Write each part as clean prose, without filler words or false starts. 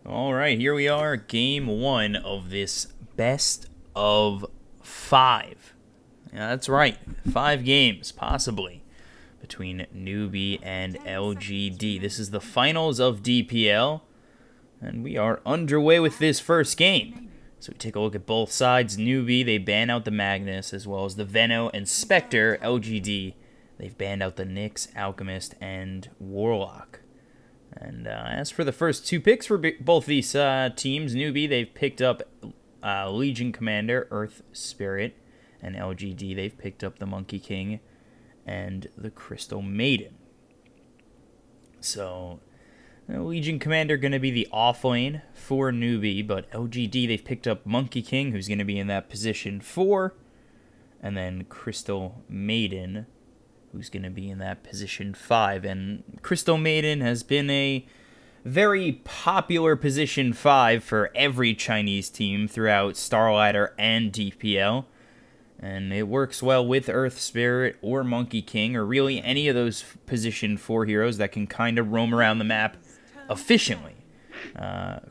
Alright, here we are, game one of this best of 5. Yeah, that's right, 5 games, possibly, between Newbee and LGD. This is the finals of DPL, and we are underway with this first game. So we take a look at both sides. Newbee, they ban out the Magnus, as well as the Veno and Spectre. LGD, they've banned out the Nyx, Alchemist, and Warlock. And as for the first 2 picks for both these teams, Newbee, they've picked up Legion Commander, Earth Spirit, and LGD, they've picked up the Monkey King and the Crystal Maiden. So, Legion Commander going to be the off-lane for Newbee, but LGD, they've picked up Monkey King, who's going to be in that position 4, and then Crystal Maiden, who's going to be in that position 5. And Crystal Maiden has been a very popular position 5 for every Chinese team throughout Starlighter and DPL. And it works well with Earth Spirit or Monkey King, or really any of those position 4 heroes that can kind of roam around the map efficiently.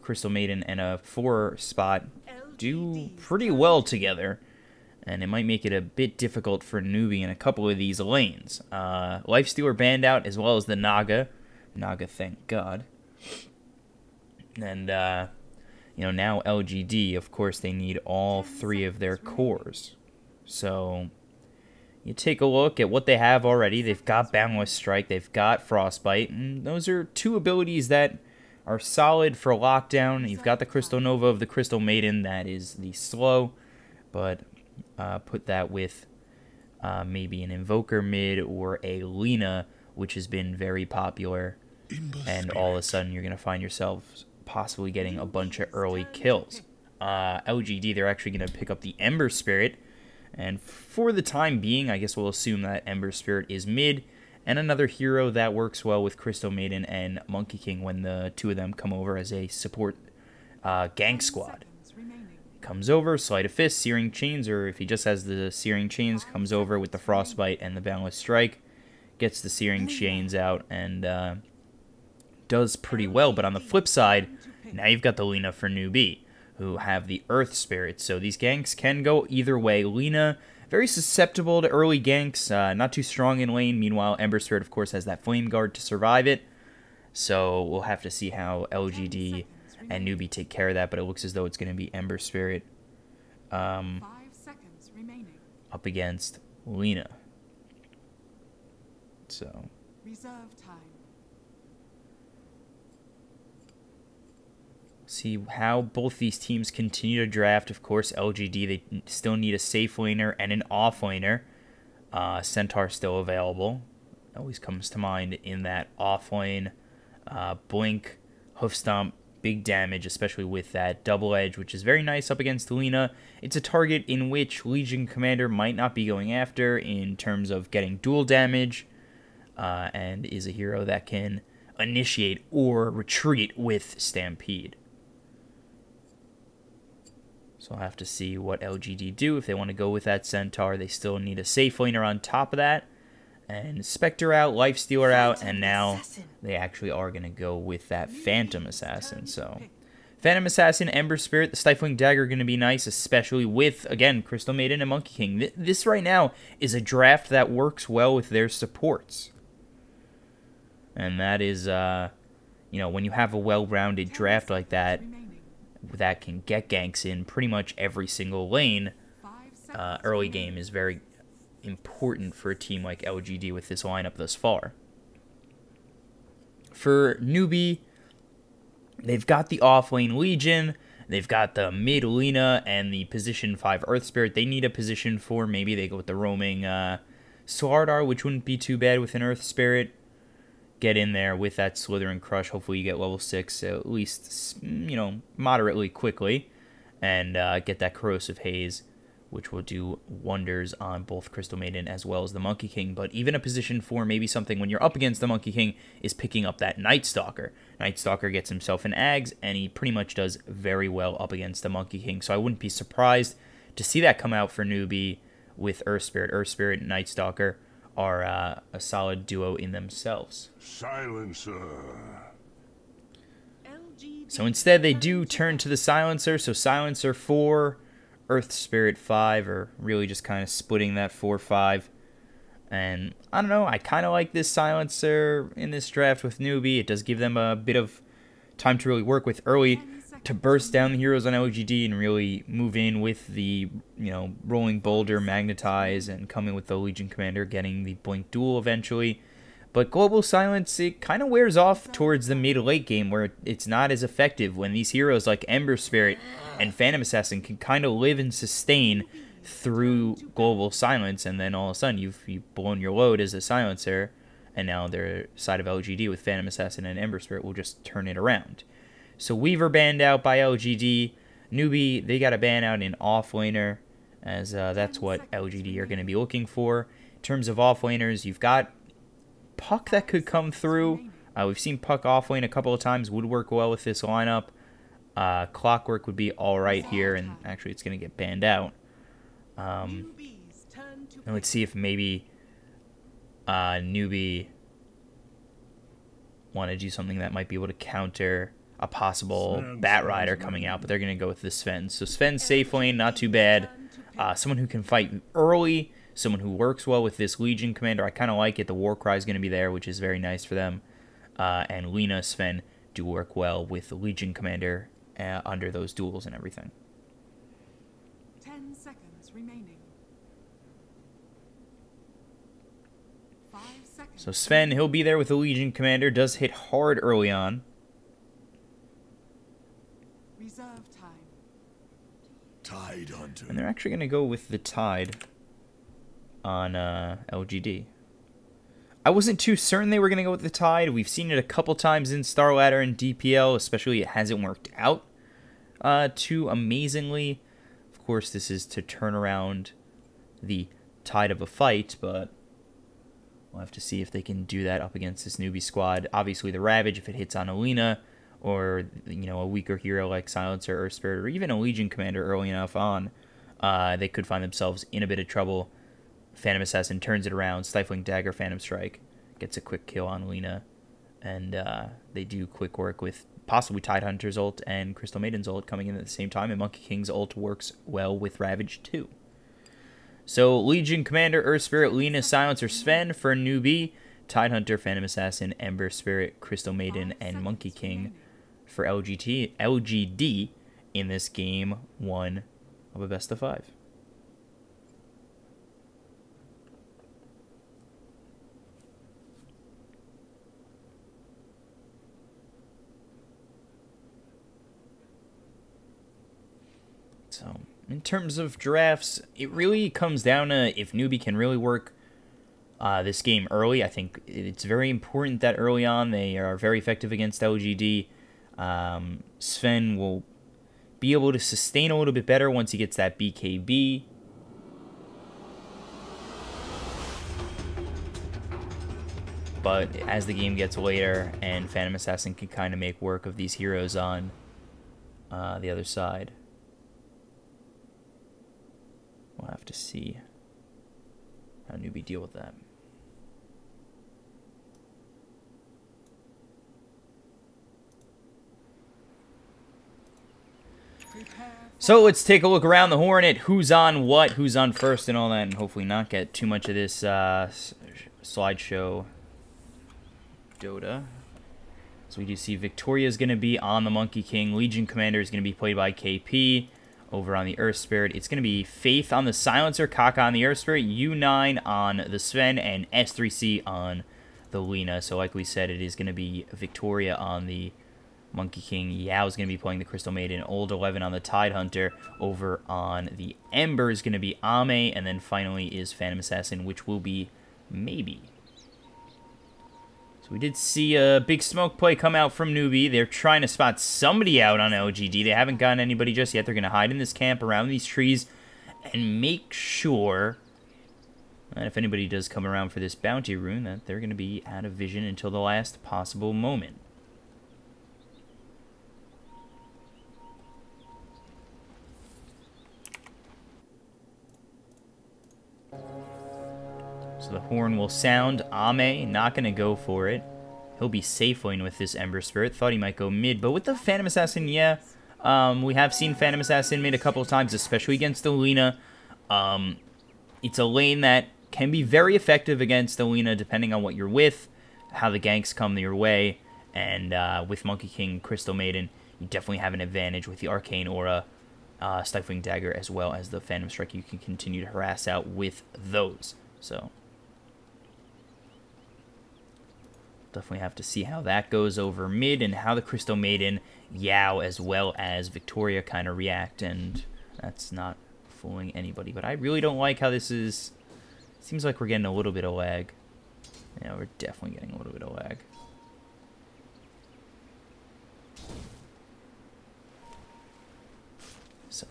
Crystal Maiden and a 4 spot do pretty well together, and it might make it a bit difficult for Newbee in a couple of these lanes. Lifestealer banned out, as well as the Naga. Naga, thank God. And, now LGD, of course, they need all 3 of their cores. So, you take a look at what they have already. They've got Boundless Strike, they've got Frostbite, and those are 2 abilities that are solid for lockdown. You've got the Crystal Nova of the Crystal Maiden, that is the slow, but put that with maybe an Invoker mid or a Lina, which has been very popular, and all of a sudden you're going to find yourself possibly getting a bunch of early kills. LGD, they're actually going to pick up the Ember Spirit, and for the time being, I guess we'll assume that Ember Spirit is mid, and another hero that works well with Crystal Maiden and Monkey King when the 2 of them come over as a support gank squad. Comes over, Sleight of Fist, Searing Chains, or if he just has the Searing Chains, comes over with the Frostbite and the Boundless Strike, gets the Searing Chains out, and does pretty well. But on the flip side, now you've got the Lina for Newbee, who have the Earth Spirit, so these ganks can go either way. Lina, very susceptible to early ganks, not too strong in lane. Meanwhile, Ember Spirit, of course, has that Flame Guard to survive it, so we'll have to see how LGD and Newbee take care of that, but it looks as though it's going to be Ember Spirit up against Lina. So, see how both these teams continue to draft. Of course, LGD, they still need a safe laner and an off laner. Centaur still available. Always comes to mind in that off lane. Blink, Hoof Stomp, big damage, especially with that double edge, which is very nice up against Lina. It's a target in which Legion Commander might not be going after in terms of getting dual damage, and is a hero that can initiate or retreat with Stampede. So I'll have to see what LGD do. If they want to go with that Centaur, they still need a safe laner on top of that. And Spectre out, Lifestealer out, and now they actually are going to go with that Phantom Assassin. So, Phantom Assassin, Ember Spirit, the Stifling Dagger are going to be nice, especially with, again, Crystal Maiden and Monkey King. This right now is a draft that works well with their supports. And that is, when you have a well-rounded draft like that, that can get ganks in pretty much every single lane, early game is very important for a team like LGD with this lineup thus far. For Newbee, they've got the off-lane Legion, they've got the mid Lina, and the position 5 Earth Spirit. They need a position 4, maybe they go with the roaming Slardar, which wouldn't be too bad with an Earth Spirit. Get in there with that Slither Crush, hopefully you get level 6, so at least, moderately quickly, and get that Corrosive Haze, which will do wonders on both Crystal Maiden as well as the Monkey King. But even a position 4, maybe something when you're up against the Monkey King, is picking up that Night Stalker. Night Stalker gets himself an Ags, and he pretty much does very well up against the Monkey King. So I wouldn't be surprised to see that come out for Newbee with Earth Spirit. Earth Spirit and Night Stalker are a solid duo in themselves. Silencer. LGD So instead, they do turn to the Silencer. So Silencer 4, Earth Spirit 5, or really just kind of splitting that 4-5. And I don't know, I kind of like this Silencer in this draft with Newbee. It does give them a bit of time to really work with early to burst down the heroes on LGD and really move in with the, Rolling Boulder, Magnetize, and coming with the Legion Commander, getting the Blink Duel eventually. But Global Silence, it kind of wears off towards the mid-late game where it's not as effective when these heroes like Ember Spirit and Phantom Assassin can kind of live and sustain through Global Silence, and then all of a sudden you've blown your load as a Silencer, and now their side of LGD with Phantom Assassin and Ember Spirit will just turn it around. So Weaver banned out by LGD. Newbee, they got a ban out in offlaner, as that's what LGD are going to be looking for. In terms of offlaners, you've got Puck that could come through. We've seen Puck offlane a couple of times, would work well with this lineup. Clockwork would be alright here, and actually it's going to get banned out. And let's see if maybe Newbee want to do something that might be able to counter a possible Bat Rider coming out, but they're going to go with the Sven. So Sven's safe lane, not too bad. Someone who can fight early, someone who works well with this Legion Commander. I kind of like it. The Warcry is going to be there, which is very nice for them. And Lena, Sven do work well with the Legion Commander under those duels and everything. 10 seconds remaining. 5 seconds. So Sven, he'll be there with the Legion Commander. Does hit hard early on. Reserve time. Tide Hunter. And they're actually going to go with the Tide on LGD. I wasn't too certain they were going to go with the Tide. We've seen it a couple times in Star Ladder and DPL, especially it hasn't worked out too amazingly. Of course, this is to turn around the tide of a fight, but we'll have to see if they can do that up against this Newbee squad. Obviously, the Ravage, if it hits on Alina, or a weaker hero like Silencer or Spirit, or even a Legion Commander early enough on, they could find themselves in a bit of trouble. Phantom Assassin turns it around, Stifling Dagger, Phantom Strike, gets a quick kill on Alina, and they do quick work with possibly Tidehunter's ult and Crystal Maiden's ult coming in at the same time, and Monkey King's ult works well with Ravage too. So Legion Commander, Earth Spirit, Lena, Silencer, Sven for Newbee, Tidehunter, Phantom Assassin, Ember Spirit, Crystal Maiden, and Monkey King for LGD in this game 1 of a best of 5. So, in terms of drafts, it really comes down to if Newbee can really work this game early. I think it's very important that early on they are very effective against LGD. Sven will be able to sustain a little bit better once he gets that BKB. But as the game gets later and Phantom Assassin can kind of make work of these heroes on the other side, we'll have to see how Newbee deal with that. So let's take a look around the horn at who's on what, who's on first and all that, and hopefully not get too much of this slideshow Dota. So we do see Victoria's going to be on the Monkey King. Legion Commander is going to be played by KP. Over on the Earth Spirit, it's going to be Faith on the Silencer, Kaka on the Earth Spirit, U9 on the Sven, and S3C on the Lena. So like we said, it is going to be Victoria on the Monkey King. Yao is going to be playing the Crystal Maiden. Old 11 on the Tidehunter. Over on the Ember is going to be Ame, and then finally is Phantom Assassin, which will be maybe. So we did see a big smoke play come out from Newbee. They're trying to spot somebody out on LGD. They haven't gotten anybody just yet. They're going to hide in this camp around these trees and make sure that if anybody does come around for this bounty rune, that they're going to be out of vision until the last possible moment. So the horn will sound. Ame not going to go for it. he'll be safe lane with this Ember Spirit. Thought he might go mid, but with the Phantom Assassin, yeah. We have seen Phantom Assassin mid a couple of times, especially against the Lina. It's a lane that can be very effective against the Lina, depending on what you're with, how the ganks come your way, and with Monkey King, Crystal Maiden, you definitely have an advantage with the Arcane Aura, Stifling Dagger, as well as the Phantom Strike. You can continue to harass out with those. So definitely have to see how that goes over mid and how the Crystal Maiden, Yao, as well as Victoria kind of react, and that's not fooling anybody. But I really don't like how this is. Seems like we're getting a little bit of lag. Yeah, we're definitely getting a little bit of lag. So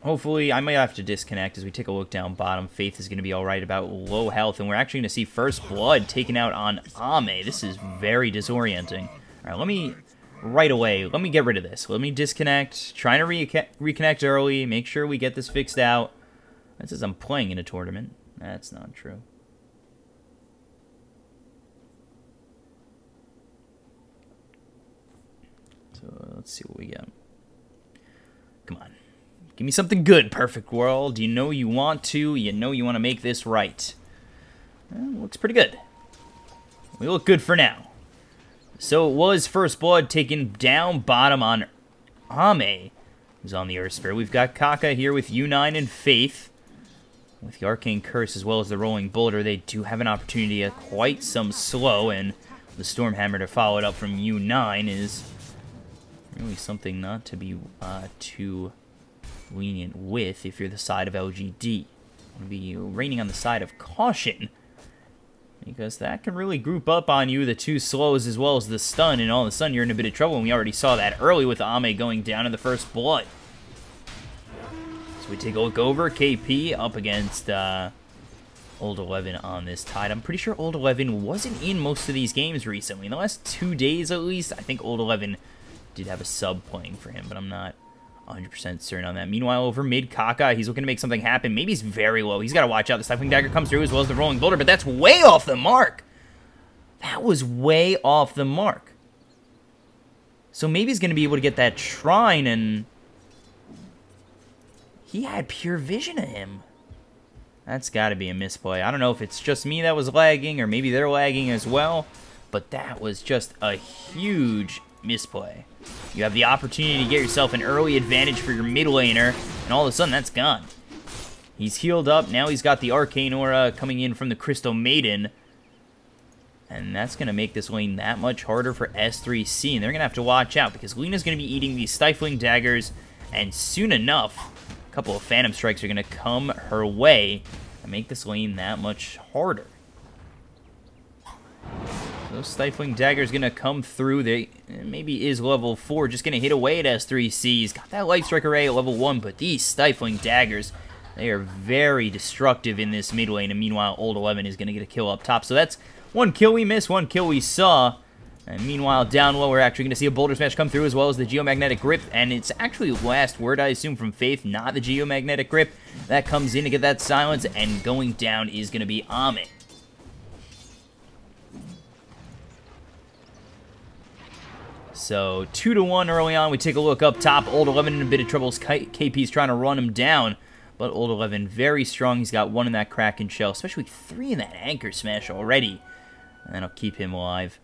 hopefully, I might have to disconnect as we take a look down bottom. Faith is going to be alright about low health, and we're actually going to see First Blood taken out on Ame. This is very disorienting. Alright, let me get rid of this. Let me disconnect, trying to reconnect early, make sure we get this fixed out. That says I'm playing in a tournament. That's not true. So let's see what we get. Come on. Give me something good, Perfect World. You know you want to. You know you want to make this right. Well, looks pretty good. We look good for now. So it was First Blood taken down bottom on Ame, who's on the Earth Spirit. We've got Kaka here with U9 and Faith. With the Arcane Curse as well as the Rolling Boulder, they do have an opportunity at quite some slow, and the Stormhammer to follow it up from U9 is really something not to be too lenient with if you're the side of LGD. You want to be raining on the side of caution, because that can really group up on you, the two slows as well as the stun, and all of a sudden you're in a bit of trouble, and we already saw that early with Ame going down in the First Blood. So we take a look over, KP up against Old 11 on this tide. I'm pretty sure Old 11 wasn't in most of these games recently. In the last 2 days at least, I think Old 11 did have a sub playing for him, but I'm not 100% certain on that. Meanwhile, over mid, Kaka, he's looking to make something happen. Maybe he's very low. He's got to watch out. The Stifling Dagger comes through as well as the Rolling Boulder, but that's way off the mark. That was way off the mark. So maybe he's going to be able to get that Shrine, and he had pure vision of him. That's got to be a misplay. I don't know if it's just me that was lagging, or maybe they're lagging as well, but that was just a huge misplay. You have the opportunity to get yourself an early advantage for your mid laner, and all of a sudden that's gone. He's healed up. Now he's got the Arcane Aura coming in from the Crystal Maiden, and that's going to make this lane that much harder for S3C, and they're going to have to watch out because Lina's going to be eating these Stifling Daggers, and soon enough, a couple of Phantom Strikes are going to come her way and make this lane that much harder. Those Stifling Daggers going to come through. They maybe is level 4, just going to hit away at S3C. He's got that Light Strike Array at level 1, but these Stifling Daggers, they are very destructive in this mid lane, and meanwhile, Old 11 is going to get a kill up top. So that's one kill we missed, one kill we saw. And meanwhile, down low, we're actually going to see a Boulder Smash come through as well as the Geomagnetic Grip, and it's actually last word, I assume, from Faith, not the Geomagnetic Grip. That comes in to get that silence, and going down is going to be Ame. So 2-1 early on. We take a look up top. Old 11 in a bit of trouble. KP's trying to run him down, but Old 11 very strong. He's got 1 in that Kraken Shell, especially 3 in that Anchor Smash already. And that'll keep him alive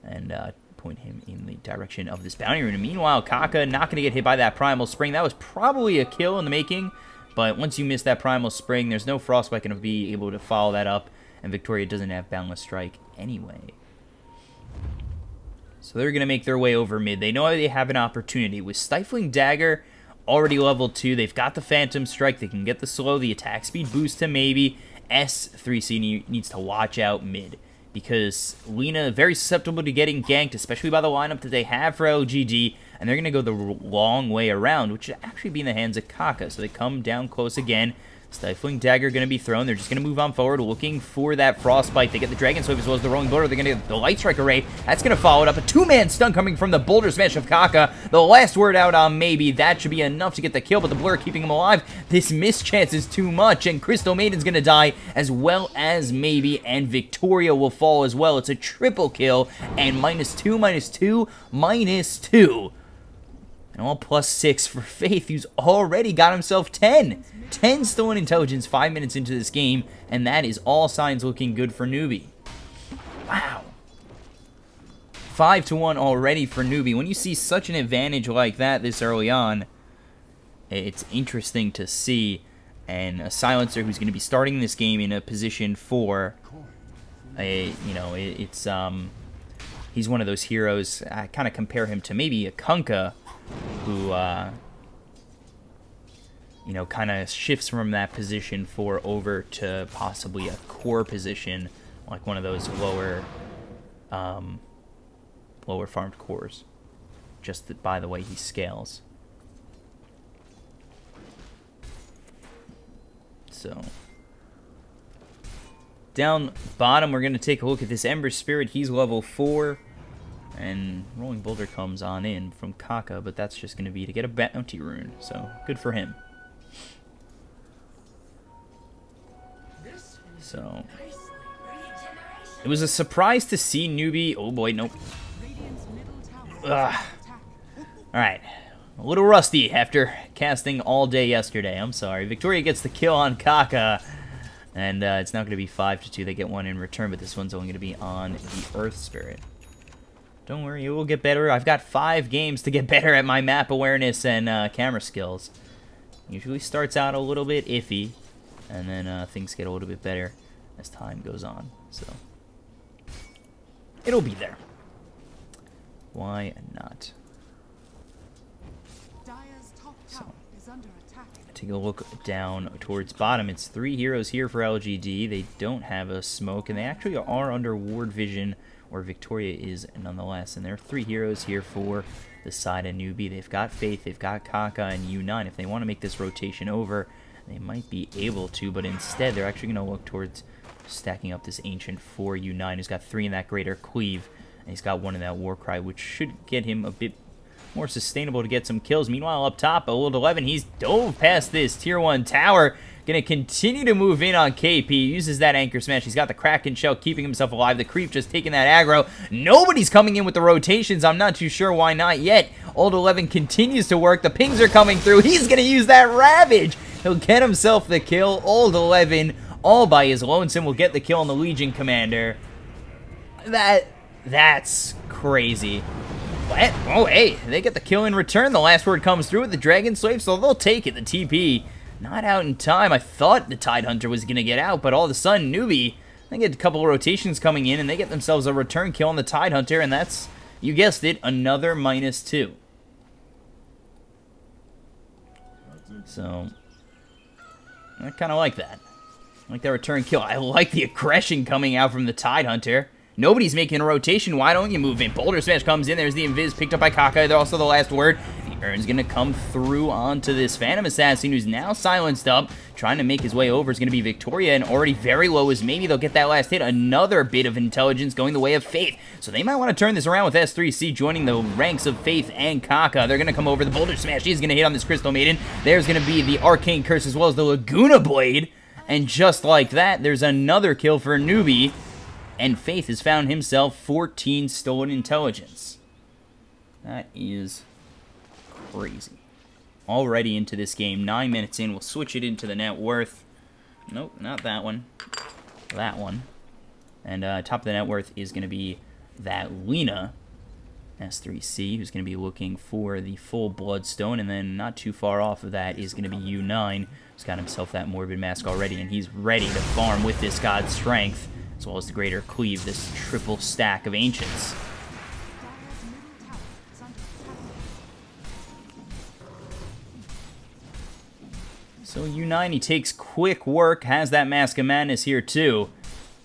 and point him in the direction of this bounty rune. And meanwhile, Kaka not going to get hit by that Primal Spring. That was probably a kill in the making, but once you miss that Primal Spring, there's no Frostbite going to be able to follow that up, and Victoria doesn't have Boundless Strike anyway. So they're going to make their way over mid. They know they have an opportunity. With Stifling Dagger already level 2, they've got the Phantom Strike. They can get the slow, the attack speed boost to maybe. S3C needs to watch out mid, because Lina very susceptible to getting ganked, especially by the lineup that they have for LGD, and they're going to go the long way around, which should actually be in the hands of Kaka. So they come down close again. Stifling Dagger going to be thrown. They're just going to move on forward, looking for that Frostbite. They get the Dragon Swipe as well as the Rolling Boulder. They're going to get the Light Strike Array. That's going to follow it up. A two-man stun coming from the Boulder Smash of Kaka. The last word out on Maybe. That should be enough to get the kill, but the Blur keeping him alive. This mischance is too much, and Crystal Maiden's going to die, as well as Maybe, and Victoria will fall as well. It's a triple kill, and -2, -2, -2. And all +6 for Faith, who's already got himself 10. 10 stolen intelligence 5 minutes into this game, and that is all signs looking good for Newbee. Wow. 5-1 already for Newbee. When you see such an advantage like that this early on, it's interesting to see. And a Silencer who's going to be starting this game in a position 4, he's one of those heroes. I kind of compare him to maybe a Kunkka, who, kind of shifts from that position 4 over to possibly a core position, like one of those lower farmed cores, just by the way he scales. So, down bottom, we're going to take a look at this Ember Spirit. He's level 4. And Rolling Boulder comes on in from Kaka, but that's just going to be to get a bounty rune. So, good for him. So, it was a surprise to see Newbee. Oh boy, nope. Alright. A little rusty after casting all day yesterday. I'm sorry. Victoria gets the kill on Kaka. And it's now going to be 5-2. They get one in return, but this one's only going to be on the Earth Spirit. Don't worry, it will get better. I've got 5 games to get better at my map awareness and camera skills. Usually starts out a little bit iffy, and then things get a little bit better as time goes on. So, it'll be there. Why not? So, take a look down towards bottom. It's 3 heroes here for LGD. They don't have a smoke, and they actually are under ward vision, where Victoria is nonetheless. And there are 3 heroes here for the side of Newbee. They've got Faith, they've got Kaka, and U9. If they want to make this rotation over, they might be able to, but instead they're actually going to look towards stacking up this Ancient for U9, who's got 3 in that Greater Cleave, and he's got 1 in that Warcry, which should get him a bit more sustainable to get some kills. Meanwhile, up top, Old 11, he's dove past this Tier 1 tower. Going to continue to move in on KP. Uses that Anchor Smash. He's got the Kraken Shell keeping himself alive. The Creep just taking that aggro. Nobody's coming in with the rotations. I'm not too sure why not yet. Old 11 continues to work. The pings are coming through. He's going to use that Ravage. He'll get himself the kill. Old 11, all by his lonesome, will get the kill on the Legion Commander. That's crazy. What? Oh, hey, they get the kill in return. The last word comes through with the Dragon Slave, so they'll take it. The TP not out in time. I thought the Tidehunter was going to get out, but all of a sudden, Newbee, they get a couple of rotations coming in, and they get themselves a return kill on the Tidehunter, and that's, you guessed it, another -2. So, I kind of like that. I like that return kill. I like the aggression coming out from the Tidehunter. Nobody's making a rotation. Why don't you move in? Boulder Smash comes in. There's the Invis picked up by Kaka. They're also the last word. The Urn's going to come through onto this Phantom Assassin, who's now silenced up. Trying to make his way over is going to be Victoria, and already very low is maybe they'll get that last hit. Another bit of intelligence going the way of Faith. So they might want to turn this around with S3C joining the ranks of Faith and Kaka. They're going to come over. The Boulder Smash is going to hit on this Crystal Maiden. There's going to be the Arcane Curse as well as the Laguna Blade. And just like that, there's another kill for Newbee. And Faith has found himself 14 stolen intelligence. That is crazy. Already into this game, 9 minutes in. We'll switch it into the net worth. Nope, not that one. That one. And top of the net worth is going to be that Lena, S3C, who's going to be looking for the full Bloodstone. And then not too far off of that is going to be U9, who's got himself that Morbid Mask already. And he's ready to farm with this God's Strength, as well as the Greater Cleave, this triple stack of Ancients. So U9, he takes quick work, has that Mask of Madness here too.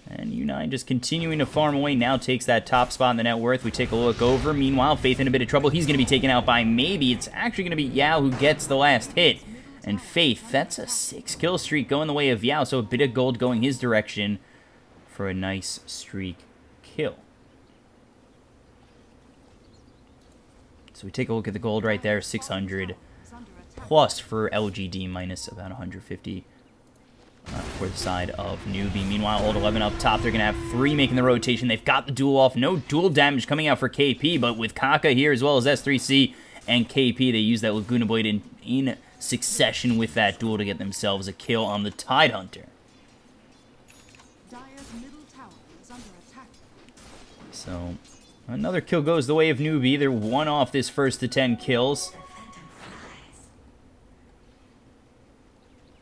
And U9 just continuing to farm away, now takes that top spot in the net worth. We take a look over. Meanwhile, Faith in a bit of trouble. He's going to be taken out by Maybe. It's actually going to be Yao who gets the last hit. And Faith, that's a 6-kill streak going the way of Yao, so a bit of gold going his direction for a nice streak kill. So we take a look at the gold right there, 600 plus for LGD, minus about 150 for the side of Newbee. Meanwhile, Old 11 up top, they're going to have 3 making the rotation. They've got the duel off. No dual damage coming out for KP, but with Kaka here as well as S3C and KP, they use that Laguna Blade in succession with that duel to get themselves a kill on the Tidehunter. Dire's middle tower is under attack. So, another kill goes the way of Newbee. They're 1 off this first to 10 kills.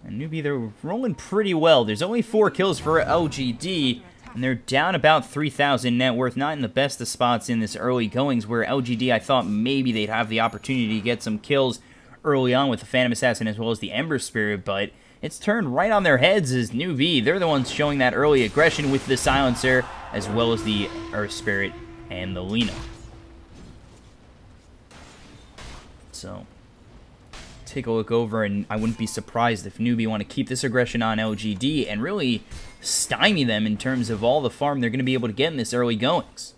And Newbee, they're rolling pretty well. There's only 4 kills for LGD, and they're down about 3,000 net worth. Not in the best of spots in this early goings, where LGD, I thought maybe they'd have the opportunity to get some kills early on with the Phantom Assassin as well as the Ember Spirit, but it's turned right on their heads as Newbee. They're the ones showing that early aggression with the Silencer, as well as the Earth Spirit and the Lina. So, take a look over, and I wouldn't be surprised if Newbee want to keep this aggression on LGD and really stymie them in terms of all the farm they're going to be able to get in this early goings.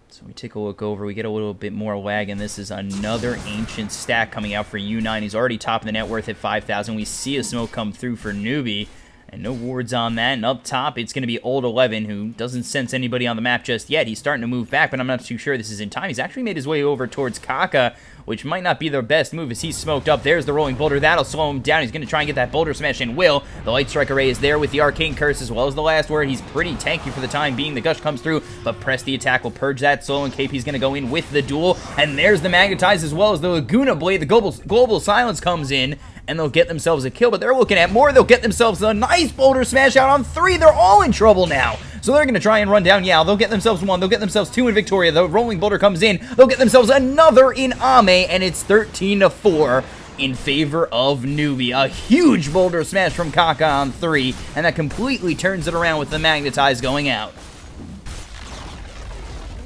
So we take a look over, we get a little bit more lag, and this is another ancient stack coming out for U9. He's already top of the net worth at 5,000. We see a smoke come through for Newbee, and no wards on that. And up top, it's going to be Old 11, who doesn't sense anybody on the map just yet. He's starting to move back, but I'm not too sure this is in time. He's actually made his way over towards Kaka, which might not be their best move as he's smoked up. There's the rolling boulder. That'll slow him down. He's going to try and get that boulder smash and will. The Light Strike Array is there with the Arcane Curse as well as the last word. He's pretty tanky for the time being. The Gush comes through, but press the attack will purge that soul, and KP's going to go in with the duel. And there's the Magnetize as well as the Laguna Blade. The global Silence comes in, and they'll get themselves a kill, but they're looking at more. They'll get themselves a nice boulder smash out on 3. They're all in trouble now. So they're going to try and run down Yao. They'll get themselves 1. They'll get themselves 2 in Victoria. The rolling boulder comes in. They'll get themselves another in Ame, and it's 13-4 in favor of Newbee. A huge boulder smash from Kaka on 3, and that completely turns it around with the Magnetize going out.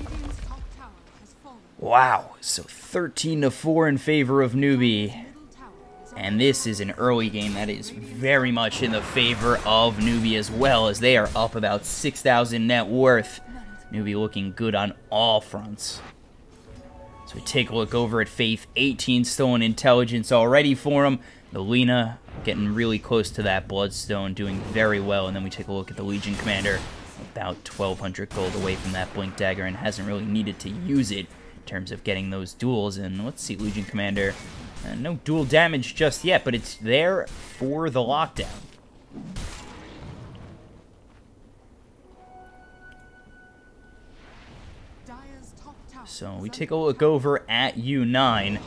Radiant's top tower has fallen. Wow, so 13-4 in favor of Newbee. Middle tower is under And this is an early game that is very much in the favor of Newbee as well, as they are up about 6,000 net worth. Newbee looking good on all fronts. So we take a look over at Faith. 18 stolen intelligence already for him. The Lina getting really close to that Bloodstone, doing very well. And then we take a look at the Legion Commander, about 1,200 gold away from that Blink Dagger, and hasn't really needed to use it in terms of getting those duels. And let's see, Legion Commander, no dual damage just yet, but it's there for the lockdown. Dire's top tower So is we under take a look over at U9,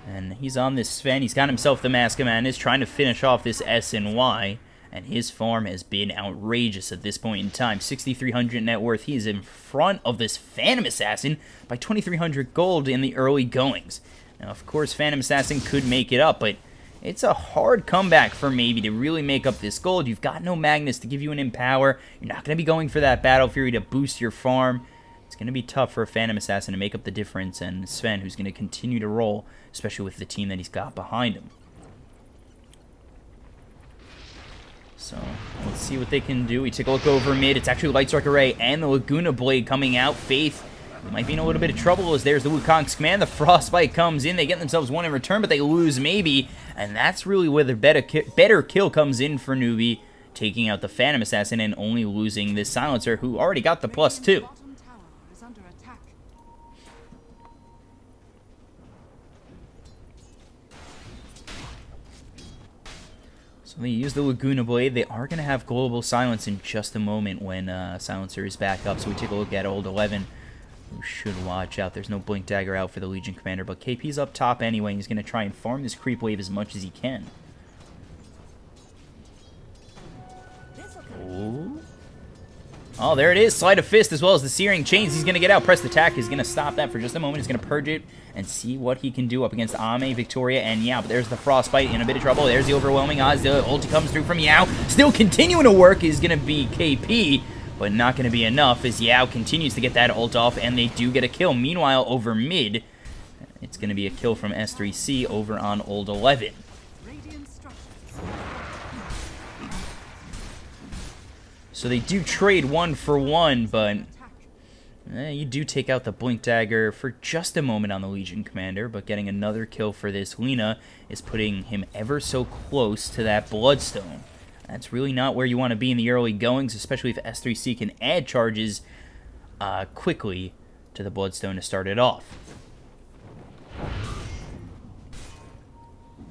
and he's on this Sven. He's got himself the Mask of Madness, trying to finish off this S and Y, and his farm has been outrageous at this point in time. 6,300 net worth. He is in front of this Phantom Assassin by 2,300 gold in the early goings. Now, of course, Phantom Assassin could make it up, but it's a hard comeback for maybe to really make up this gold. You've got no Magnus to give you an Empower. You're not going to be going for that Battle Fury to boost your farm. It's going to be tough for a Phantom Assassin to make up the difference, and Sven, who's going to continue to roll, especially with the team that he's got behind him. So, let's see what they can do. We take a look over mid. It's actually Light Strike Array and the Laguna Blade coming out. Faith might be in a little bit of trouble as there's the Wukong's command. The Frostbite comes in. They get themselves 1 in return, but they lose maybe. And that's really where the better kill comes in for Newbee, taking out the Phantom Assassin and only losing this Silencer, who already got the +2. bottom tower is under attack. So they use the Laguna Blade. They are going to have Global Silence in just a moment when Silencer is back up. So we take a look at Old 11, who should watch out. There's no Blink Dagger out for the Legion Commander, but KP's up top anyway, and he's going to try and farm this creep wave as much as he can. Ooh. Oh, there it is. Sleight of Fist as well as the Searing Chains. He's going to get out. Pressed Attack. He's going to stop that for just a moment. He's going to purge it and see what he can do up against Ame, Victoria, and Yao. But there's the Frostbite in a bit of trouble. There's the Overwhelming Odds. The ulti comes through from Yao. Still continuing to work is going to be KP, but not going to be enough as Yao continues to get that ult off, and they do get a kill. Meanwhile, over mid, It's going to be a kill from S3C over on Old 11. Radiant structures. So they do trade 1 for 1, but Attack. you do take out the Blink Dagger for just a moment on the Legion Commander, but getting another kill for this Lina is putting him ever so close to that Bloodstone. That's really not where you want to be in the early goings, especially if S3C can add charges quickly to the Bloodstone to start it off.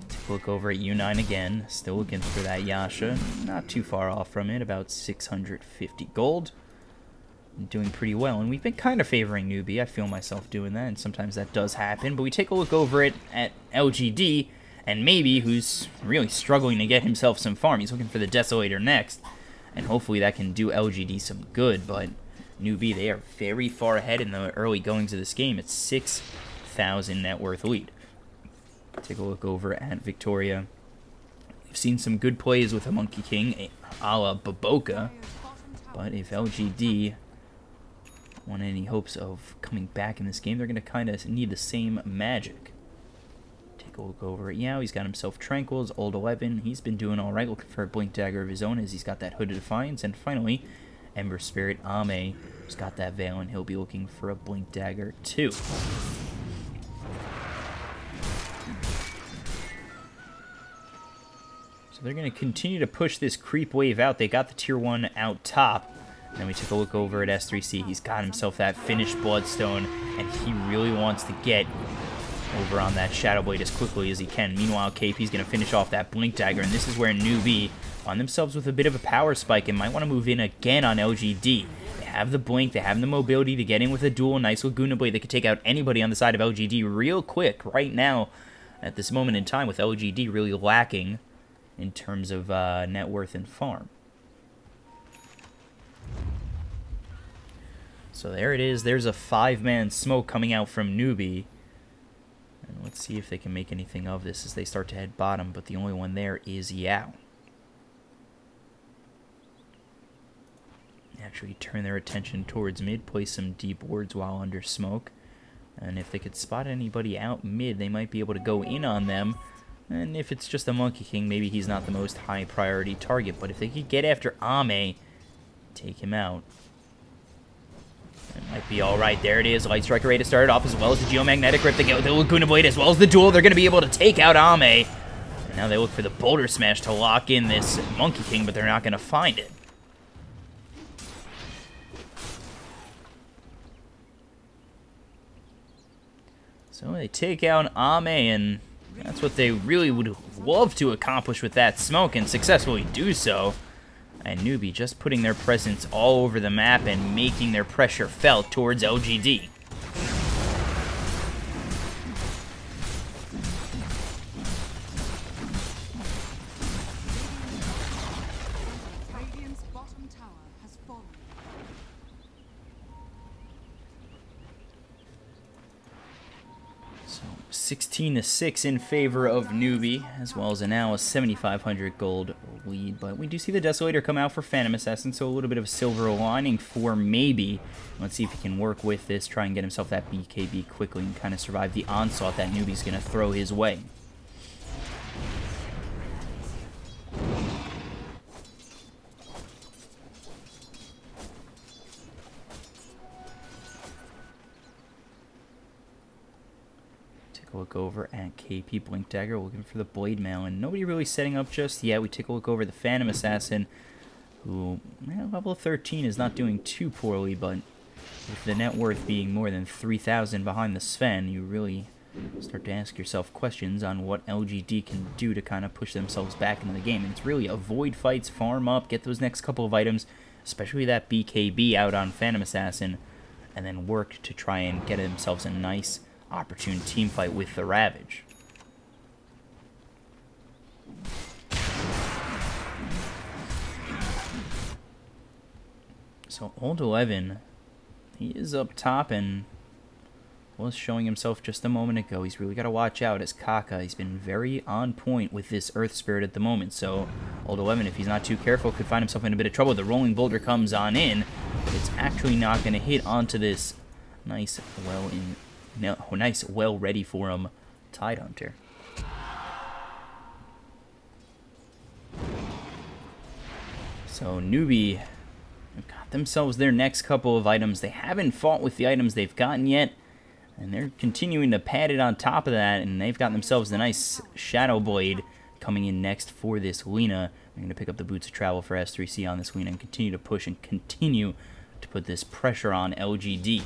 Take a look over at U9 again, still looking for that Yasha. Not too far off from it, about 650 gold. Doing pretty well, and we've been kind of favoring Newbee. I feel myself doing that, and sometimes that does happen. But we take a look over it at LGD, and maybe who's really struggling to get himself some farm. He's looking for the Desolator next, and hopefully that can do LGD some good. But Newbee, they are very far ahead in the early goings of this game. It's 6,000 net worth lead. Take a look over at Victoria. We've seen some good plays with a Monkey King, a la Baboka, Dire's bottom tower but if LGD want any hopes of coming back in this game, they're going to kind of need the same magic. Take a look over at Yao. He's got himself Tranquils, Old 11. He's been doing all right, looking for a Blink Dagger of his own as he's got that Hood of Defiance. And finally, Ember Spirit Ame, who's got that Veil, and he'll be looking for a Blink Dagger too. So they're going to continue to push this creep wave out. They got the tier 1 out top. And then we took a look over at S3C. He's got himself that finished Bloodstone, and he really wants to get over on that Shadow Blade as quickly as he can. Meanwhile, KP's going to finish off that Blink Dagger, and this is where Newbee find themselves with a bit of a power spike and might want to move in again on LGD. They have the Blink, they have the mobility to get in with a dual nice Laguna Blade. They could take out anybody on the side of LGD real quick right now at this moment in time, with LGD really lacking in terms of net worth and farm. So there it is. There's a 5-man smoke coming out from Newbee. And let's see if they can make anything of this as they start to head bottom, but the only one there is Yao. Actually turn their attention towards mid, place some deep wards while under smoke. And if they could spot anybody out mid, they might be able to go in on them. And if it's just a Monkey King, maybe he's not the most high priority target. But if they could get after Ame, take him out, it might be alright. There it is. Light Striker ready to start it off, as well as the Geomagnetic Rip. They get the Laguna Blade as well as the duel. They're going to be able to take out Ame. And now they look for the Boulder Smash to lock in this Monkey King, but they're not going to find it. So they take out Ame, and that's what they really would love to accomplish with that smoke, and successfully do so. And Newbee just putting their presence all over the map and making their pressure felt towards LGD. Radiant's bottom tower has fallen. So 16-6 in favor of Newbee, as well as now a 7,500 gold lead. But we do see the Desolator come out for Phantom Assassin, so a little bit of a silver lining for maybe. Let's see if he can work with this, try and get himself that BKB quickly and kind of survive the onslaught that Newbee's going to throw his way. Look over at KP Blink Dagger, looking for the Blade Mail, and nobody really setting up just yet. We take a look over the Phantom Assassin, who, level 13 is not doing too poorly, but with the net worth being more than 3,000 behind the Sven, you really start to ask yourself questions on what LGD can do to kind of push themselves back into the game. And it's really avoid fights, farm up, get those next couple of items, especially that BKB out on Phantom Assassin, and then work to try and get themselves a nice opportune team fight with the Ravage. So Old 11, he is up top and was showing himself just a moment ago. He's really got to watch out as Kaka. He's been very on point with this Earth Spirit at the moment. So Old 11, if he's not too careful, could find himself in a bit of trouble. The Rolling Boulder comes on in, but it's actually not going to hit onto this nice, well in No, nice, well ready for him, Tidehunter. So Newbee have got themselves their next couple of items. They haven't fought with the items they've gotten yet, and they're continuing to pad it on top of that, and they've got themselves a nice Shadow Blade coming in next for this Lena. They're going to pick up the Boots of Travel for S3C on this Lena and continue to push and continue to put this pressure on LGD.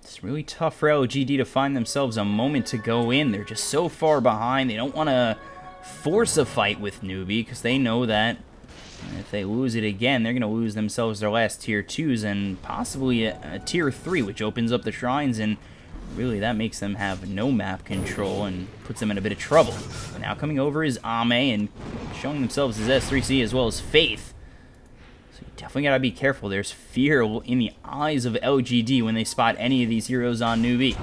It's really tough for LGD to find themselves a moment to go in. They're just so far behind. They don't want to force a fight with Newbee because they know that if they lose it again, they're going to lose themselves their last tier 2s and possibly a tier 3, which opens up the shrines, and really that makes them have no map control and puts them in a bit of trouble. But now coming over is Ame and showing themselves as S3C as well as Faith. So you definitely got to be careful. There's fear in the eyes of LGD when they spot any of these heroes on Newbee.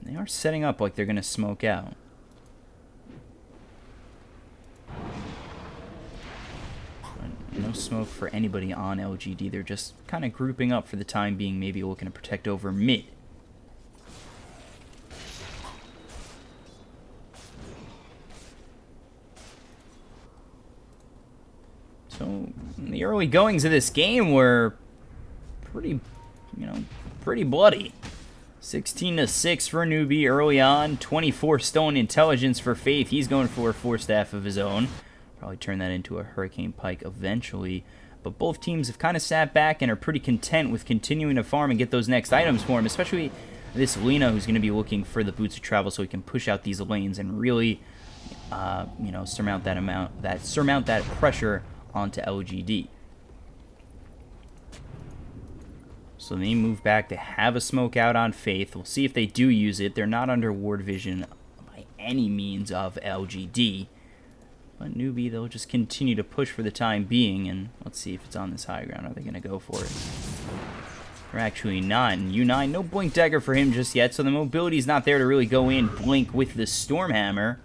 They are setting up like they're going to smoke out. But no smoke for anybody on LGD. They're just kind of grouping up for the time being, maybe looking to protect over mid. So the early goings of this game were pretty, pretty bloody. 16-6 for Newbee early on. 24 stolen intelligence for Faith. He's going for a 4-staff of his own. Probably turn that into a Hurricane Pike eventually. But both teams have kind of sat back and are pretty content with continuing to farm and get those next items for him. Especially this Lena, who's going to be looking for the Boots of Travel so he can push out these lanes and really, surmount that pressure onto LGD. So they move back to have a smoke out on Faith. We'll see if they do use it. They're not under ward vision by any means of LGD. But Newbee, they'll just continue to push for the time being. And let's see if it's on this high ground. Are they going to go for it? They're actually not. And U9, no Blink Dagger for him just yet. So the mobility's not there to really go in blink with the Stormhammer.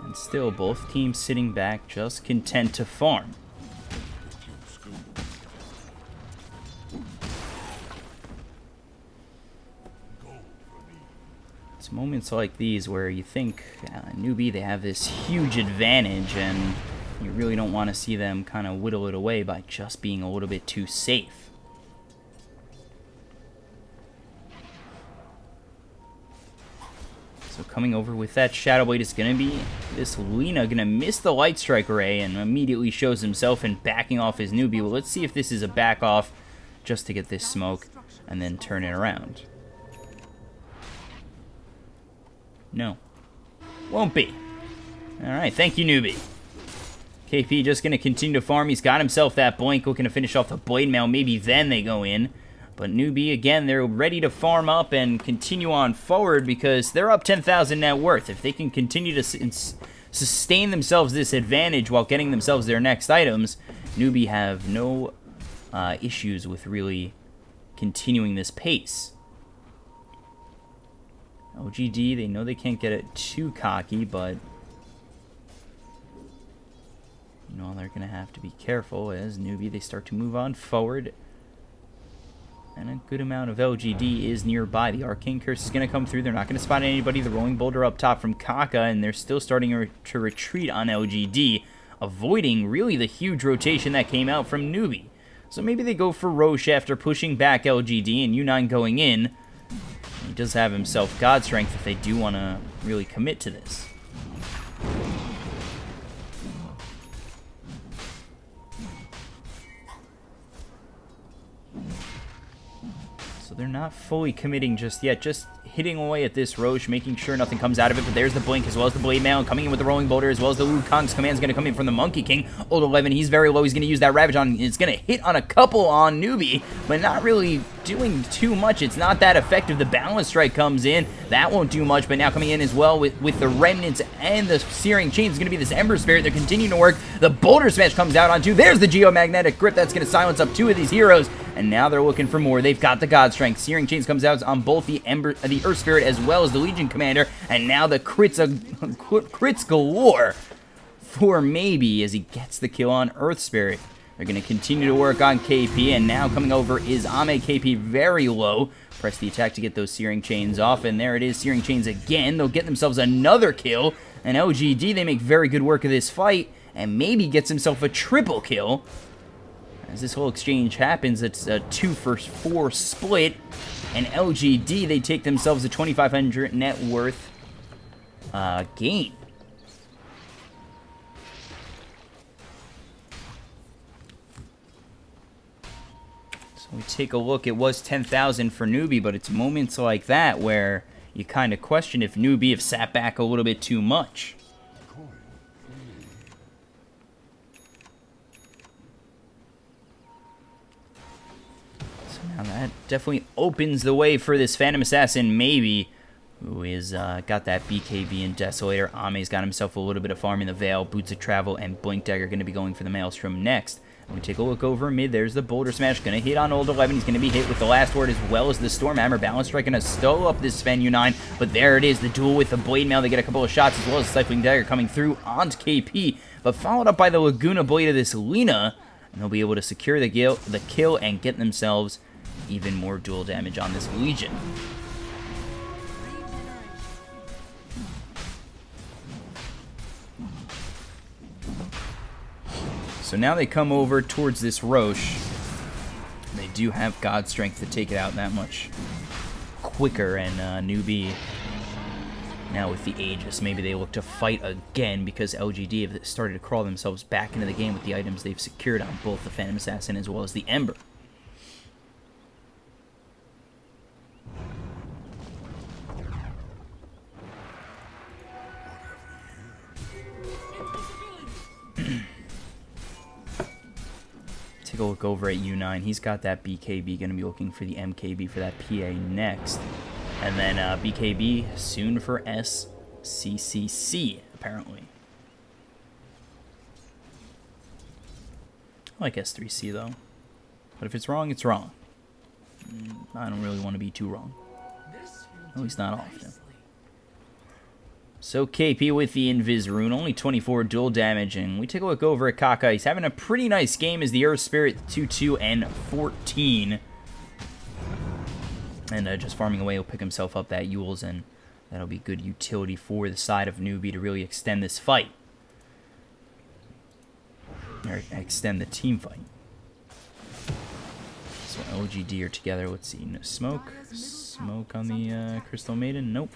And still, both teams sitting back, just content to farm. It's moments like these where you think Newbee, they have this huge advantage, and you really don't want to see them kind of whittle it away by just being a little bit too safe. So coming over with that Shadow Blade is going to be this Lena, going to miss the Light Strike Array and immediately shows himself and backing off his Newbee. Well, let's see if this is a back off just to get this smoke and then turn it around. No. Won't be. Alright, thank you, Newbee. KP just going to continue to farm. He's got himself that blink, looking to finish off the Blade Mail. Maybe then they go in. But Newbee, again, they're ready to farm up and continue on forward because they're up 10,000 net worth. If they can continue to sustain themselves this advantage while getting themselves their next items, Newbee have no issues with really continuing this pace. LGD, they know they can't get it too cocky, but they're going to have to be careful as Newbee, they start to move on forward. And a good amount of LGD is nearby. The Arcane Curse is going to come through. They're not going to spot anybody. The Rolling Boulder up top from Kaka, and they're still starting to retreat on LGD, avoiding really the huge rotation that came out from Newbee. So maybe they go for Roche after pushing back LGD, and U9 going in. He does have himself God Strength if they do want to really commit to this. So they're not fully committing just yet, just hitting away at this Roche, making sure nothing comes out of it, but there's the Blink as well as the Blade Mail, coming in with the Rolling Boulder as well as the Wukong's command is going to come in from the Monkey King. Old 11, he's very low, he's going to use that Ravage on, it's going to hit on a couple on Newbee, but not really doing too much. It's not that effective. The Balance Strike comes in, that won't do much, but now coming in as well with the Remnants and the Searing Chains is going to be this Ember Spirit. They're continuing to work. The Boulder Smash comes out on two. There's the Geomagnetic Grip, that's going to silence up two of these heroes, and now they're looking for more. They've got the God Strength. Searing Chains comes out on both the Earth Spirit as well as the Legion Commander, and now the crits galore for Maybe as he gets the kill on Earth Spirit. They're going to continue to work on KP, and now coming over is Ame. KP very low. Press the attack to get those Searing Chains off, and there it is, Searing Chains again. They'll get themselves another kill, and LGD, they make very good work of this fight, and Maybe gets himself a triple kill. As this whole exchange happens, it's a 2-for-4 split, and LGD, they take themselves a 2,500 net worth gain. We take a look, it was 10,000 for Newbee, but it's moments like that where you kind of question if Newbee have sat back a little bit too much. So now that definitely opens the way for this Phantom Assassin Maybe, who is got that BKB and Desolator. Ame's got himself a little bit of farm in the Veil. Boots of Travel and Blink Dagger are going to be going for the Maelstrom next. We take a look over mid. There's the Boulder Smash. Going to hit on Old 11. He's going to be hit with the Last Word as well as the Stormhammer. Balance Strike going to stow up this Sven U9. But there it is. The duel with the Blade Mail. They get a couple of shots as well as the Stifling Dagger coming through onto KP. But followed up by the Laguna Blade of this Lina. And they'll be able to secure the kill and get themselves even more dual damage on this Legion. So now they come over towards this Roche. They do have God Strength to take it out that much quicker, and Newbee, now with the Aegis, maybe they look to fight again because LGD have started to crawl themselves back into the game with the items they've secured on both the Phantom Assassin as well as the Ember. Take a look over at U9. He's got that BKB, going to be looking for the MKB for that PA next. And then BKB soon for SCCC, apparently. I like S3C, though. But if it's wrong, it's wrong. I don't really want to be too wrong. At least not often. So KP with the Invis Rune, only 24 dual damage, and we take a look over at Kaka. He's having a pretty nice game as the Earth Spirit 2-2 and 14. And just farming away, he'll pick himself up that Yules, and that'll be good utility for the side of Newbee to really extend this fight. Or extend the team fight. So LGD are together. Let's see. No smoke. Smoke on the Crystal Maiden? Nope.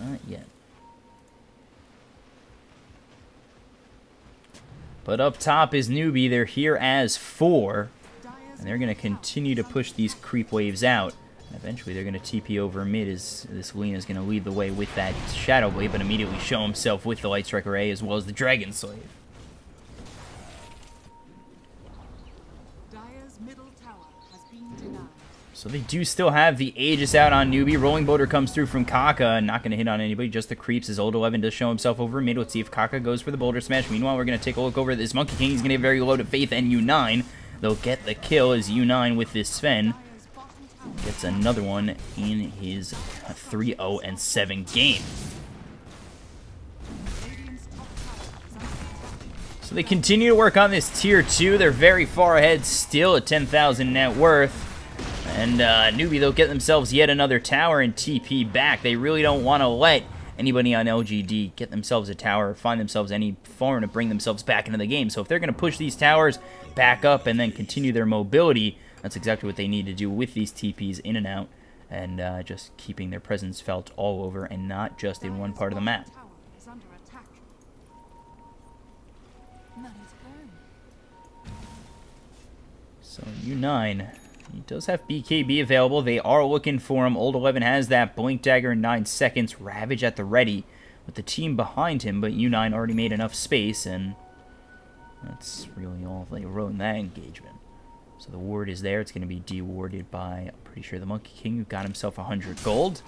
Not yet. But up top is Newbee. They're here as 4. And they're going to continue to push these creep waves out. And eventually they're going to TP over mid as this Lina is going to lead the way with that Shadow Blade, but immediately show himself with the Light Strike Array as well as the Dragon Slave. Dire's middle tower has been denied. So they do still have the Aegis out on Newbee. Rolling Boulder comes through from Kaka. Not going to hit on anybody, just the creeps as Old 11 does show himself over mid. Let's see if Kaka goes for the Boulder Smash. Meanwhile, we're going to take a look over at this Monkey King. He's going to get very low to Faith and U9. They'll get the kill as U9 with this Sven gets another one in his 3-0 and 7 game. So they continue to work on this tier 2. They're very far ahead still at 10,000 net worth. And Newbee, they'll get themselves yet another tower and TP back. They really don't want to let anybody on LGD get themselves a tower or find themselves any farm to bring themselves back into the game. So if they're going to push these towers back up and then continue their mobility, that's exactly what they need to do with these TPs in and out, and just keeping their presence felt all over and not just in one part of the map. So U9, he does have BKB available. They are looking for him. Old 11 has that Blink Dagger in 9 seconds. Ravage at the ready with the team behind him, but U9 already made enough space, and that's really all they wrote in that engagement. So the ward is there. It's going to be dewarded by, I'm pretty sure, the Monkey King, who got himself 100 gold.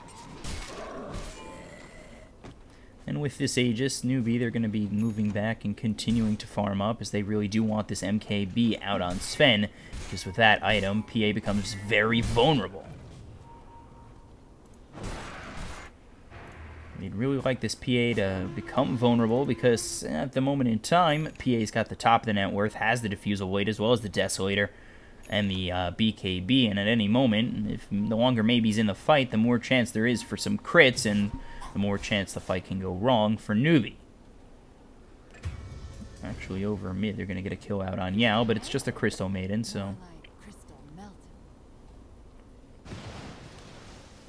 And with this Aegis, Newbee, they're going to be moving back and continuing to farm up as they really do want this MKB out on Sven. Because with that item, PA becomes very vulnerable. We'd really like this PA to become vulnerable because at the moment in time, PA's got the top of the net worth, has the Diffusal Blade as well as the Desolator and the BKB, and at any moment, if the longer maybe's in the fight, the more chance there is for some crits, and the more chance the fight can go wrong for Newbee. Actually, over mid, they're going to get a kill out on Yao, but it's just a Crystal Maiden, so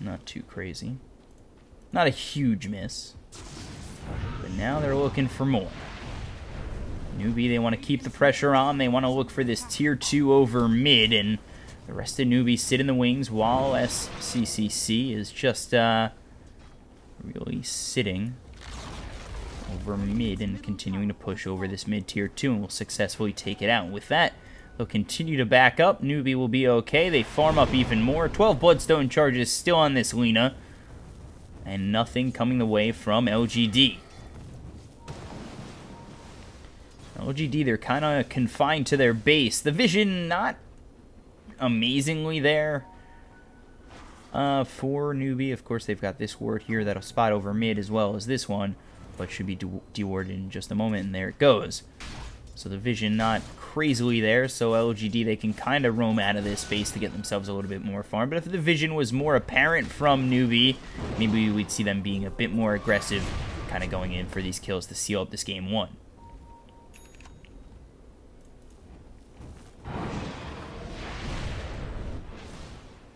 not too crazy. Not a huge miss. But now they're looking for more. Newbee, they want to keep the pressure on. They want to look for this tier 2 over mid, and the rest of Newbee sit in the wings while SCCC is just really sitting over mid and continuing to push over this mid tier 2, and will successfully take it out. And with that, they'll continue to back up. Newbee will be okay. They farm up even more. 12 Bloodstone charges still on this Lina, and nothing coming the way from LGD. LGD, they're kind of confined to their base. The vision, not amazingly there for Newbee. Of course, they've got this ward here that'll spot over mid as well as this one, but should be dewarded in just a moment, and there it goes. So the vision not crazily there, so LGD, they can kind of roam out of this space to get themselves a little bit more farm. But if the vision was more apparent from Newbee, maybe we'd see them being a bit more aggressive, kind of going in for these kills to seal up this game 1.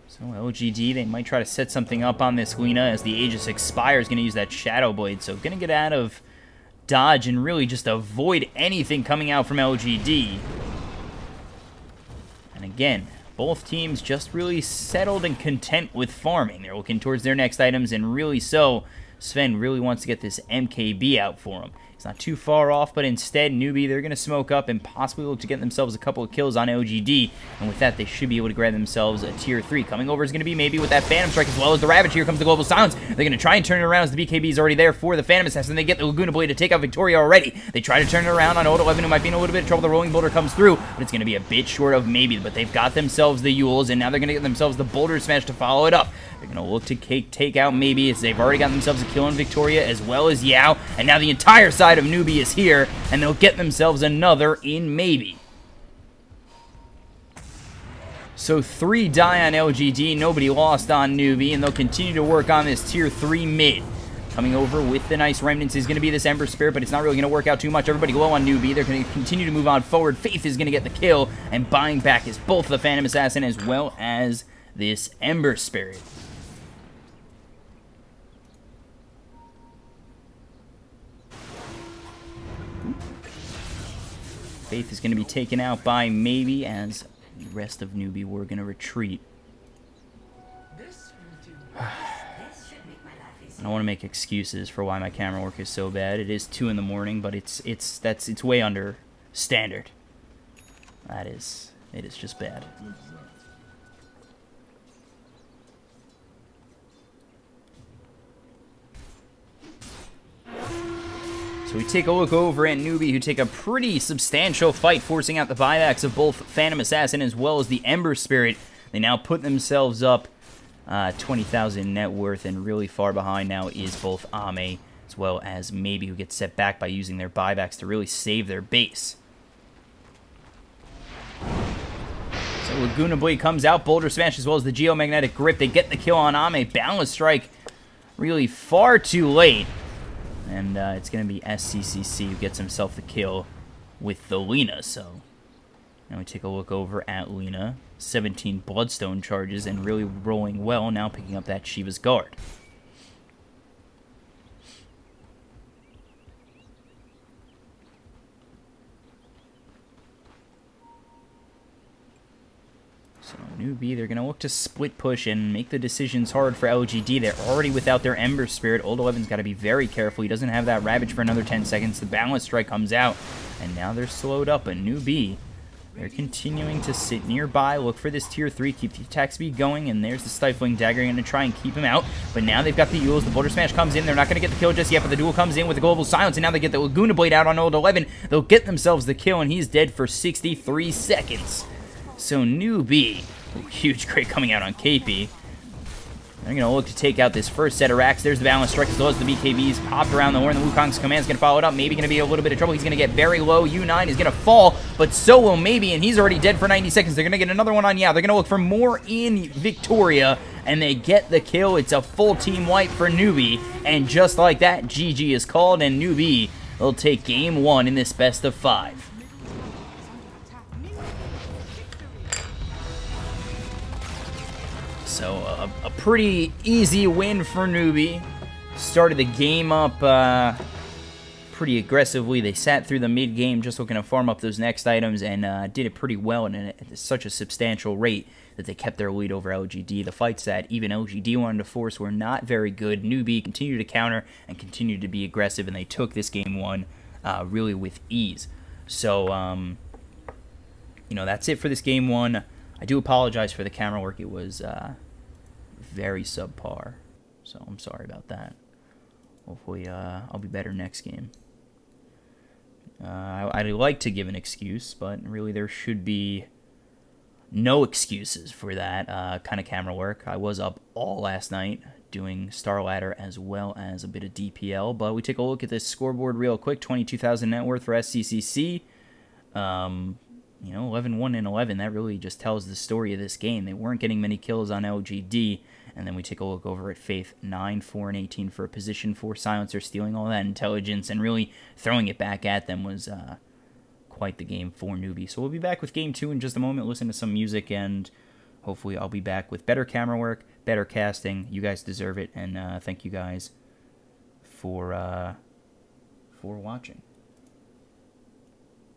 So LGD, they might try to set something up on this Lina as the Aegis expires. Going to use that Shadow Blade, so going to get out of dodge and really just avoid anything coming out from LGD. And again, both teams just really settled and content with farming. They're looking towards their next items, and really so, Sven really wants to get this MKB out for him. It's not too far off, but instead, Newbee, they're going to smoke up and possibly look to get themselves a couple of kills on LGD, and with that, they should be able to grab themselves a tier 3. Coming over is going to be maybe with that Phantom Strike as well as the Ravage. Here comes the Global Silence. They're going to try and turn it around as the BKB is already there for the Phantom Assassin. They get the Laguna Blade to take out Victoria already. They try to turn it around on Old 11, who might be in a little bit of trouble. The Rolling Boulder comes through, but it's going to be a bit short of maybe, but they've got themselves the Yules, and now they're going to get themselves the Boulder Smash to follow it up. They're going to look to take out maybe, as they've already got themselves a kill on Victoria as well as Yao, and now the entire side of Newbee is here, and they'll get themselves another in maybe. So 3 die on LGD, nobody lost on Newbee, and they'll continue to work on this tier 3 mid. Coming over with the nice remnants is going to be this Ember Spirit, but it's not really going to work out too much. Everybody low on Newbee. They're going to continue to move on forward. Faith is going to get the kill, and buying back is both the Phantom Assassin as well as this Ember Spirit. Faith is going to be taken out by maybe, as the rest of Newbee were going to retreat. I don't want to make excuses for why my camera work is so bad. It is 2 in the morning, but it's way under standard. It is just bad. So we take a look over at Newbee, who take a pretty substantial fight, forcing out the buybacks of both Phantom Assassin as well as the Ember Spirit. They now put themselves up 20,000 net worth, and really far behind now is both Ame as well as Maybe, who gets set back by using their buybacks to really save their base. So Laguna Blade comes out, Boulder Smash as well as the Geomagnetic Grip. They get the kill on Ame. Balance Strike really far too late. And it's going to be SCCC who gets himself the kill with the Lina. So now we take a look over at Lina. 17 Bloodstone charges and really rolling well, now picking up that Shiva's Guard. So Newbee, they're going to look to split push and make the decisions hard for LGD. They're already without their Ember Spirit. Old 11's got to be very careful. He doesn't have that Ravage for another 10 seconds. The Balance Strike comes out, and now they're slowed up. A Newbee, they're continuing to sit nearby, look for this tier 3, keep the attack speed going, and there's the Stifling Dagger. Going to try and keep him out, but now they've got the Yules. The Boulder Smash comes in. They're not going to get the kill just yet, but the duel comes in with the Global Silence, and now they get the Laguna Blade out on Old 11. They'll get themselves the kill, and he's dead for 63 seconds. So Newbee, huge crit coming out on KP. They're going to look to take out this first set of racks. There's the balance strike as well as the BKBs popped around the horn. The Wukong's command's going to follow it up. Maybe going to be a little bit of trouble. He's going to get very low. U9 is going to fall, but so will Maybe, and he's already dead for 90 seconds. They're going to get another one on Yao. They're going to look for more in Victoria, and they get the kill. It's a full team wipe for Newbee, and just like that, GG is called, and Newbee will take game 1 in this best of 5. So a pretty easy win for Newbee. Started the game up pretty aggressively. They sat through the mid game just looking to farm up those next items and did it pretty well and at such a substantial rate that they kept their lead over LGD. The fights that even LGD wanted to force were not very good. Newbee continued to counter and continued to be aggressive, and they took this game 1 really with ease. So, you know, that's it for this game 1. I do apologize for the camera work. It was very subpar, so I'm sorry about that. Hopefully I'll be better next game. I'd like to give an excuse, but really there should be no excuses for that kind of camera work. I was up all last night doing Star Ladder as well as a bit of DPL, but we take a look at this scoreboard real quick. 22,000 net worth for SCCC. You know, 11-1 and 11, that really just tells the story of this game. They weren't getting many kills on LGD, and then we take a look over at Faith. 9-4 and 18 for a position 4 silencer, stealing all that intelligence and really throwing it back at them was quite the game for Newbee. So we'll be back with game 2 in just a moment, listen to some music, and hopefully I'll be back with better camera work, better casting. You guys deserve it, and thank you guys for watching.